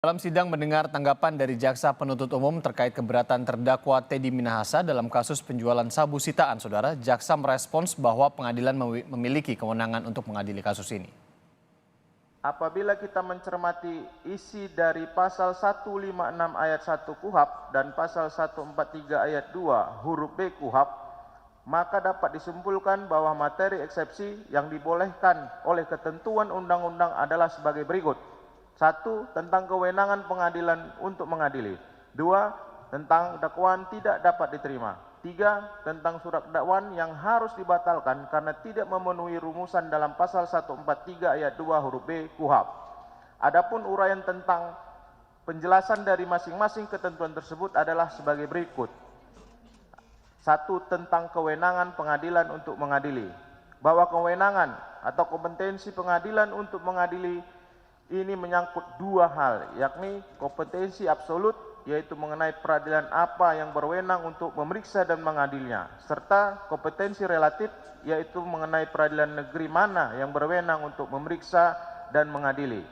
Dalam sidang mendengar tanggapan dari jaksa penuntut umum terkait keberatan terdakwa Teddy Minahasa dalam kasus penjualan sabu sitaan, saudara, jaksa merespons bahwa pengadilan memiliki kewenangan untuk mengadili kasus ini. Apabila kita mencermati isi dari pasal 156 ayat 1 KUHP dan pasal 143 ayat 2 huruf B KUHP, maka dapat disimpulkan bahwa materi eksepsi yang dibolehkan oleh ketentuan undang-undang adalah sebagai berikut. 1. Tentang kewenangan pengadilan untuk mengadili. 2. Tentang dakwaan tidak dapat diterima. 3. Tentang surat dakwaan yang harus dibatalkan karena tidak memenuhi rumusan dalam pasal 143 ayat 2 huruf B KUHP. Adapun uraian tentang penjelasan dari masing-masing ketentuan tersebut adalah sebagai berikut. 1. Tentang kewenangan pengadilan untuk mengadili. Bahwa kewenangan atau kompetensi pengadilan untuk mengadili ini menyangkut dua hal, yakni kompetensi absolut, yaitu mengenai peradilan apa yang berwenang untuk memeriksa dan mengadilnya, serta kompetensi relatif, yaitu mengenai peradilan negeri mana yang berwenang untuk memeriksa dan mengadili.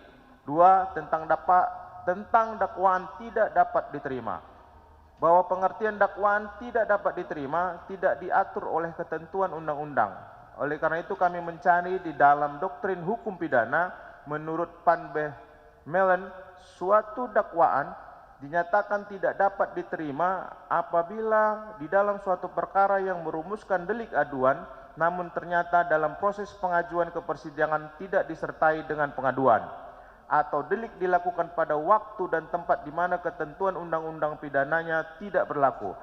2. Tentang dakwaan tidak dapat diterima. Bahwa pengertian dakwaan tidak dapat diterima tidak diatur oleh ketentuan undang-undang. Oleh karena itu kami mencari di dalam doktrin hukum pidana, menurut Van Melen, suatu dakwaan dinyatakan tidak dapat diterima apabila di dalam suatu perkara yang merumuskan delik aduan, namun ternyata dalam proses pengajuan ke persidangan tidak disertai dengan pengaduan, atau delik dilakukan pada waktu dan tempat di mana ketentuan undang-undang pidananya tidak berlaku,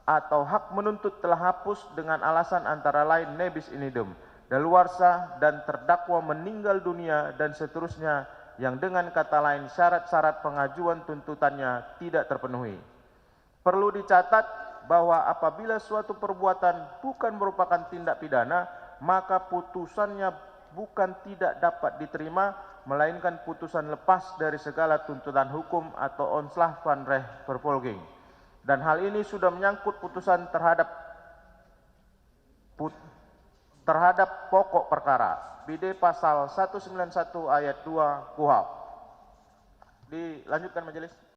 atau hak menuntut telah hapus dengan alasan antara lain nebis in idem, daluarsa, dan terdakwa meninggal dunia, dan seterusnya, yang dengan kata lain syarat-syarat pengajuan tuntutannya tidak terpenuhi. Perlu dicatat bahwa apabila suatu perbuatan bukan merupakan tindak pidana, maka putusannya bukan tidak dapat diterima, melainkan putusan lepas dari segala tuntutan hukum atau ontslag van rechtvervolging. Dan hal ini sudah menyangkut putusan terhadap pokok perkara. BD pasal 191 ayat 2 KUHP. Dilanjutkan majelis.